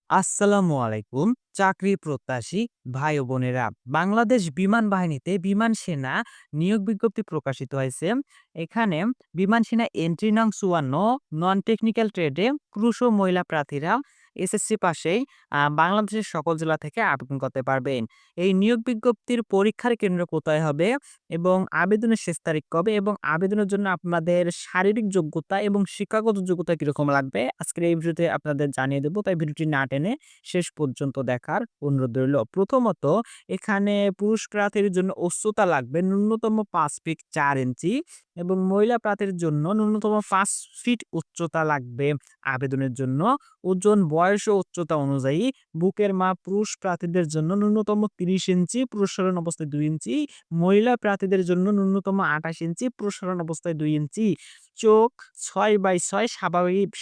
আসসালামু আলাইকুম। চাকরি প্রত্যাশী ভাই ও বোনেরা, বাংলাদেশ বিমান বাহিনীতে বিমান সেনা নিয়োগ বিজ্ঞপ্তি প্রকাশিত হয়েছে। এখানে বিমান সেনা এন্ট্রি নং ৫৪ নন টেকনিক্যাল ট্রেডে পুরুষ ও মহিলা প্রার্থীরা এসএসসি পাশেই বাংলাদেশের সকল জেলা থেকে আবেদন করতে পারবেন। এই নিয়োগ বিজ্ঞপ্তির পরীক্ষার কেন্দ্র কোথায় হবে এবং আবেদনের শেষ তারিখ কবে এবং আবেদনের জন্য আপনাদের শারীরিক যোগ্যতা এবং শিক্ষাগত যোগ্যতা কিরকম লাগবে আজকের এই ভিডিওতে আপনাদের জানিয়ে দেব। তাই ভিডিওটি না টেনে শেষ পর্যন্ত দেখার অনুরোধ রইল। প্রথমত, এখানে পুরুষ প্রার্থীর জন্য উচ্চতা লাগবে ন্যূনতম ৫ ফিট ৪ ইঞ্চি এবং মহিলা প্রার্থীর জন্য ন্যূনতম ৫ ফিট উচ্চতা লাগবে। আবেদনের জন্য ওজন, বয়স ও উচ্চতা অনুযায়ী বুকের মাপ পুরুষ প্রার্থীদের জন্য ন্যূনতম ৩০ ইঞ্চি, প্রসারণ অবস্থায় ২ ইঞ্চি, মহিলা প্রার্থীদের জন্য ন্যূনতম ২৮ ইঞ্চি, প্রসারণ অবস্থায় ২ ইঞ্চি। চোখ ৬/৬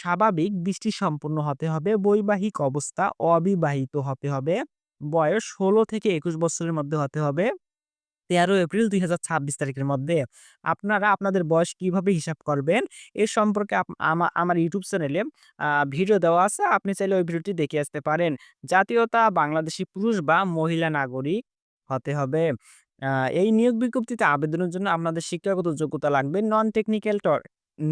স্বাভাবিক দৃষ্টিসম্পন্ন হতে হবে। বৈবাহিক অবস্থা অবিবাহিত হতে হবে। বয়স ১৬ থেকে ২১ বছরের মধ্যে হতে হবে। ১৩ এপ্রিল ২০২৬ তারিখের মধ্যে। আপনারা আপনাদের বয়স কিভাবে হিসাব করবেন এ সম্পর্কে আমার ইউটিউব চ্যানেলে ভিডিও দেওয়া আছে। আপনি চাইলে ওই ভিডিওটি দেখে আসতে পারেন। জাতীয়তা বাংলাদেশী পুরুষ বা মহিলা নাগরিক হতে হবে। আ এই নিয়োগ বিজ্ঞপ্তিতে আবেদনের জন্য আপনাদের শিক্ষাগত যোগ্যতা লাগবে।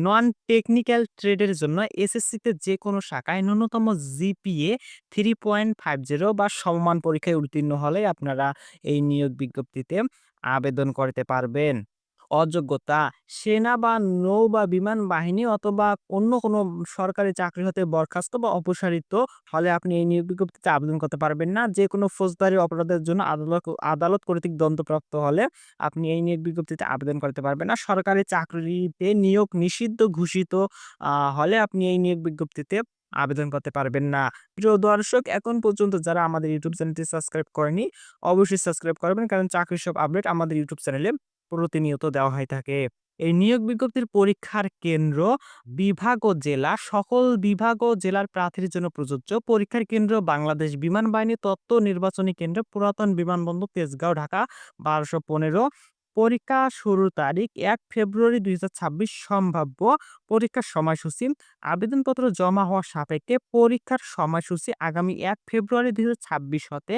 নন টেকনিক্যাল ট্রেডের জন্য এসএসসিতে যেকোনো শাখায় ন্যূনতম জিপিএ 3.50 বা সমমান পরীক্ষায় উত্তীর্ণ হলেই আপনারা এই নিয়োগ বিজ্ঞপ্তিতে আবেদন করতে পারবেন। অযোগ্যতা: সেনা বা নৌ বা বিমান বাহিনী অথবা অন্য কোনো সরকারি চাকরি হতে বরখাস্ত বা অপসারিত হলে আপনি এই নিয়োগ বিজ্ঞপ্তিতে আবেদন করতে পারবেন না। যেকোনো ফৌজদারি অপরাধের জন্য আদালত কর্তৃক দণ্ডপ্রাপ্ত হলে আপনি এই নিয়োগ বিজ্ঞপ্তিতে আবেদন করতে পারবেন না। সরকারি চাকরিতে নিয়োগ নিষিদ্ধ ঘোষিত হলে আপনি এই নিয়োগ বিজ্ঞপ্তিতে আবেদন করতে পারবেন না। প্রিয় দর্শক, এখন পর্যন্ত যারা আমাদের ইউটিউব চ্যানেলটি সাবস্ক্রাইব করেনি, অবশ্যই সাবস্ক্রাইব করবেন, কারণ চাকরির সব আপডেট আমাদের ইউটিউব চ্যানেলে প্রতিনিয়ত দেওয়া হয়ে থাকে। এই নিয়োগ বিজ্ঞপ্তির পরীক্ষার কেন্দ্র, বিভাগ ও জেলা সকল বিভাগ ও জেলার প্রার্থীর জন্য প্রযোজ্য। পরীক্ষার কেন্দ্র বাংলাদেশ বিমান বাহিনী তথ্য নির্বাচনী কেন্দ্র, পুরাতন বিমানবন্দর, তেজগাঁও, ঢাকা ১২১৫। পরীক্ষা শুরুর তারিখ ১ ফেব্রুয়ারি ২০২৬। সম্ভাব্য পরীক্ষার সময়সূচি: আবেদনপত্র জমা হওয়া সাপেক্ষে পরীক্ষার সময়সূচি আগামী ১ ফেব্রুয়ারি ২০২৬ হতে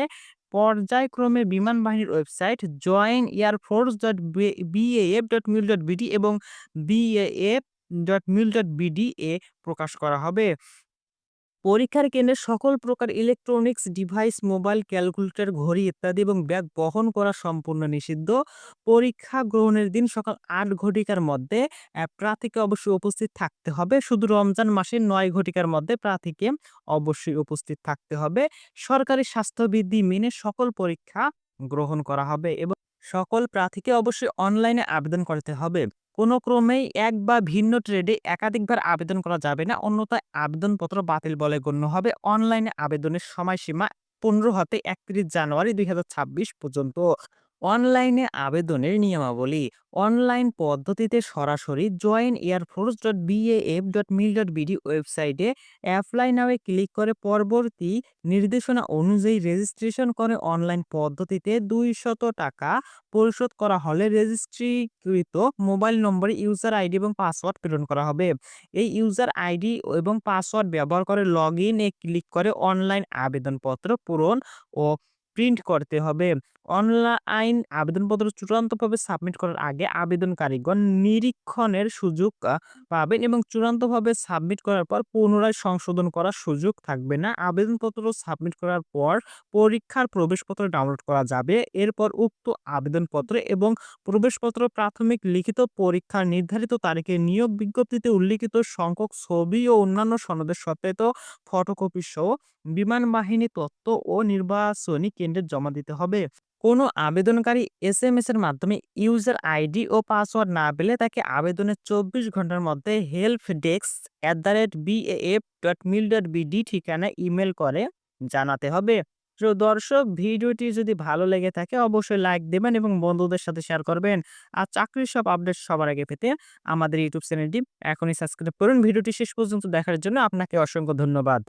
পর্যায়ক্রমে বিমান বাহিনীর ওয়েবসাইট joinairforce.baaf.mil.bd এবং baaf.mil.bd এ প্রকাশ করা হবে। পরীক্ষার কেন্দ্রে সকল প্রকার ইলেকট্রনিক্স ডিভাইস, মোবাইল, ক্যালকুলেটর, ঘড়ি ইত্যাদি এবং ব্যাগ বহন করা সম্পূর্ণ নিষিদ্ধ। পরীক্ষা গ্রহণের দিন সকাল ৮ ঘটিকার মধ্যে প্রার্থীকে অবশ্যই উপস্থিত থাকতে হবে। শুধু রমজান মাসের ৯ ঘটিকার মধ্যে প্রার্থীকে অবশ্যই উপস্থিত থাকতে হবে। সরকারি স্বাস্থ্যবিধি মেনে সকল পরীক্ষা গ্রহণ করা হবে এবং সকল প্রার্থীকে অবশ্যই অনলাইনে আবেদন করতে হবে। কোনো ক্রমেই এক বা ভিন্ন ট্রেডে একাধিকবার আবেদন করা যাবে না, অন্যথায় আবেদনপত্র বাতিল বলে গণ্য হবে। অনলাইনে আবেদনের সময়সীমা ১৫ হতে ৩১ জানুয়ারি ২০২৬ পর্যন্ত। অনলাইনে আবেদনের নিয়মাবলী: অনলাইন পদ্ধতিতে সরাসরি joinairforce.baaf.mil.bd ওয়েবসাইটে অ্যাপ্লাই নাও এ ক্লিক করে পরবর্তী নির্দেশনা অনুযায়ী রেজিস্ট্রেশন করে অনলাইন পদ্ধতিতে ৳২০০ পরিশোধ করা হলে রেজিস্ট্রিকৃত মোবাইল নম্বরে ইউজার আইডি এবং পাসওয়ার্ড প্রেরণ করা হবে। এই ইউজার আইডি এবং পাসওয়ার্ড ব্যবহার করে লগইন এ ক্লিক করে অনলাইন আবেদনপত্র পূরণ ও প্রিন্ট করতে হবে। অনলাইন আবেদনপত্র চূড়ান্তভাবে সাবমিট করার আগে আবেদনকারীগণ নিরীক্ষণের সুযোগ পাবেন এবং চূড়ান্তভাবে সাবমিট করার পর পুনরায় সংশোধন করার সুযোগ থাকবে না। আবেদনপত্র সাবমিট করার পর পরীক্ষার প্রবেশপত্র ডাউনলোড করা যাবে। এরপর উক্ত আবেদনপত্র এবং প্রবেশপত্র, প্রাথমিক লিখিত পরীক্ষার নির্ধারিত তারিখে নিয়োগ বিজ্ঞপ্তিতে উল্লিখিত সংখ্যক ছবি ও অন্যান্য সনদের সত্যায়িত ফটোকপি সহ বিমান বাহিনী তথ্য ও নির্বাচনী কেন্দ্রে জমা দিতে হবে। কোনো আবেদনকারী এসএমএস এর মাধ্যমে ইউজার আইডি ও পাসওয়ার্ড না পেলে তাকে আবেদনের ২৪ ঘন্টার মধ্যে helpdesk@baaf.mil.bd ঠিকানায় ইমেল করে জানাতে হবে। তো দর্শক, ভিডিওটি যদি ভালো লেগে থাকে অবশ্যই লাইক দেবেন এবং বন্ধুদের সাথে শেয়ার করবেন। আর চাকরির সব আপডেট সবার আগে পেতে আমাদের ইউটিউব চ্যানেলটি এখনই সাবস্ক্রাইব করুন। ভিডিওটি শেষ পর্যন্ত দেখার জন্য আপনাকে অসংখ্য ধন্যবাদ।